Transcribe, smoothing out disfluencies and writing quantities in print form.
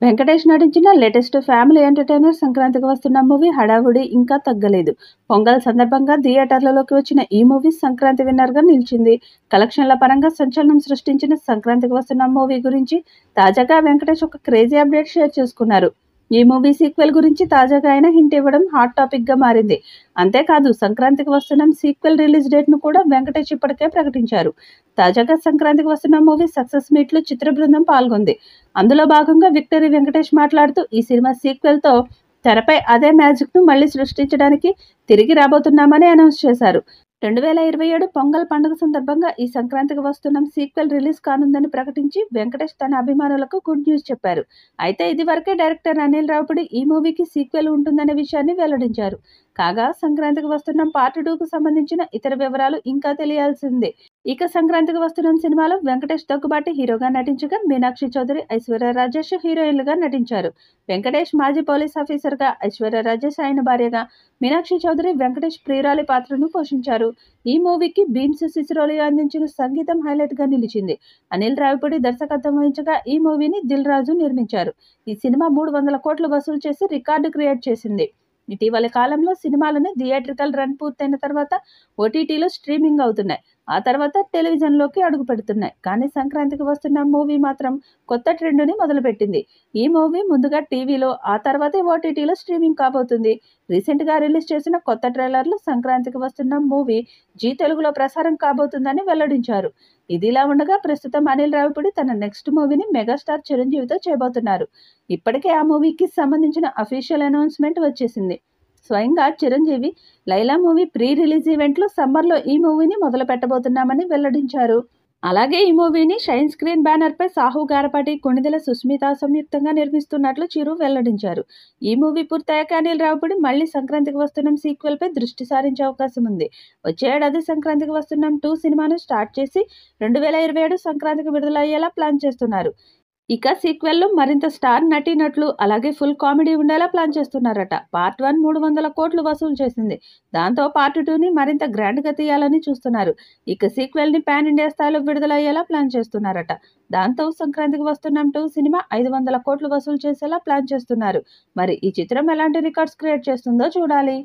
వెంకటేష్ నటించిన latest family entertainer సంక్రాంతికి వస్తున్న మూవీ హడావుడి ఇంకా తగ్గలేదు. పొంగల్ సందర్భంగా థియేటర్లలోకి వచ్చిన ఈ మూవీ సంక్రాంతి విన్నర్‌గా నిలిచింది. కలెక్షన్ల పరంగా సంచలనం సృష్టించిన సంక్రాంతికి వస్తున్న మూవీ గురించి తాజాగా వెంకటేష్ ఒక క్రేజీ అప్డేట్ షేర్ చేసుకున్నారు. ఈ మూవీ సీక్వెల్ గురించి తాజాగా ఆయన హింట్ ఇవ్వడం హాట్ టాపిక్‌గా మారింది. అంతేకాదు సంక్రాంతికి వస్తున్న సీక్వెల్ రిలీజ్ డేట్‌ను కూడా వెంకటేష్ ఇప్పటికే ప్రకటించారు. తాజాగా సంక్రాంతికి వస్తున్న మూవీ సక్సెస్ మీట్‌లో చిత్ర బృందం పాల్గొంది. అందులో భాగంగా విక్టరీ వెంకటేష్ మాట్లాడుతూ ఈ సినిమా సీక్వెల్‌తో తెరపై అదే మ్యాజిక్‌ను మళ్లీ సృష్టించడానికి తిరిగి రాబోతున్నామని అనౌన్స్ చేశారు. 2027 పొంగల్ పండుగ సందర్భంగా ఈ సంక్రాంతికి వస్తున్న సీక్వెల్ రిలీజ్ కానుందని ప్రకటించి వెంకటేష్ తన అభిమానులకు గుడ్ న్యూస్ చెప్పారు. అయితే ఇదివరకే డైరెక్టర్ అనిల్ రావిపూడి ఈ మూవీకి సీక్వెల్ ఉంటుందనే విషయాన్ని వెల్లడించారు. కాగా సంక్రాంతికి వస్తున్న పార్ట్ 2కు సంబంధించిన ఇతర వివరాలు ఇంకా తెలియాల్సిందే. ఇక సంక్రాంతికి వస్తున్న సినిమాలో వెంకటేష్ దగ్గుబాటి హీరోగా నటించగా మీనాక్షి చౌదరి, ఐశ్వర్య రాజేష్ హీరోయిన్లుగా నటించారు. వెంకటేష్ మాజీ పోలీస్ ఆఫీసర్గా, ఐశ్వర్య రాజేష్ ఆయన భార్యగా, మీనాక్షి చౌదరి వెంకటేష్ ప్రియురాలి పాత్రను పోషించారు. ఈ మూవీకి బీమ్స్ సిసిరోలి అందించిన సంగీతం హైలైట్‌గా నిలిచింది. అనిల్ రావిపూడి దర్శకత్వం వహించగా ఈ మూవీని దిల్ రాజు నిర్మించారు. ఈ సినిమా 300 కోట్లు వసూలు చేసి రికార్డు క్రియేట్ చేసింది. ఇటీవలి కాలంలో సినిమాలను థియేట్రికల్ రన్ పూర్తయిన తర్వాత ఓటీటీలో స్ట్రీమింగ్ అవుతున్నాయి. ఆ తర్వాత టెలివిజన్లోకి అడుగుపెడుతున్నాయి. కానీ సంక్రాంతికి వస్తున్న మూవీ మాత్రం కొత్త ట్రెండ్‌ని మొదలుపెట్టింది. ఈ మూవీ ముందుగా టీవీలో, ఆ తర్వాతే ఓటీటీలో స్ట్రీమింగ్ కాబోతుంది. రీసెంట్‌గా రిలీజ్ చేసిన కొత్త ట్రైలర్‌లో సంక్రాంతికి వస్తున్న మూవీ జీ తెలుగులో ప్రసారం కాబోతుందని వెల్లడించారు. ఇదిలా ఉండగా ప్రస్తుతం అనిల్ రావిపూడి తన నెక్స్ట్ మూవీని మెగాస్టార్ చిరంజీవితో చేయబోతున్నారు. ఇప్పటికే ఆ మూవీకి సంబంధించిన అఫీషియల్ అనౌన్స్‌మెంట్ వచ్చేసింది. స్వయంగా Chiranjeevi 'Laila' movie pre release ఈవెంట్‌లో సమ్మర్‌లో ఈ మూవీని మొదలు పెట్టబోతున్నామని వెల్లడించారు. అలాగే ఈ మూవీని షైన్ స్క్రీన్ బ్యానర్‌పై సాహు గారపాటి, కొణిదెల సుస్మిత సంయుక్తంగా నిర్మిస్తున్నట్లు చిరు వెల్లడించారు. ఈ మూవీ పూర్తయ్యాక అనిల్ రావిపూడి మళ్లీ సంక్రాంతికి వస్తున్న సీక్వెల్‌పై దృష్టి సారించే అవకాశం ఉంది. వచ్చే ఏడాది సంక్రాంతికి వస్తున్న 2 సినిమాను స్టార్ట్ చేసి 2027 సంక్రాంతికి విడుదలయ్యేలా ప్లాన్ చేస్తున్నారు. ఇక సీక్వెల్‌లో మరింత స్టార్ నటీనటులు, అలాగే ఫుల్ కామెడీ ఉండేలా ప్లాన్ చేస్తున్నారట. పార్ట్ 1 300 కోట్లు వసూలు చేసింది. దాంతో పార్ట్ 2ని మరింత గ్రాండ్‌గా తీయాలని చూస్తున్నారు. ఇక సీక్వెల్‌ని పాన్ ఇండియా స్థాయిలో విడుదలయ్యేలా ప్లాన్ చేస్తున్నారట. దాంతో సంక్రాంతికి వస్తున్న 2 సినిమా 500 కోట్లు వసూలు చేసేలా ప్లాన్ చేస్తున్నారు. మరి ఈ చిత్రం ఎలాంటి రికార్డ్స్ క్రియేట్ చేస్తుందో చూడాలి.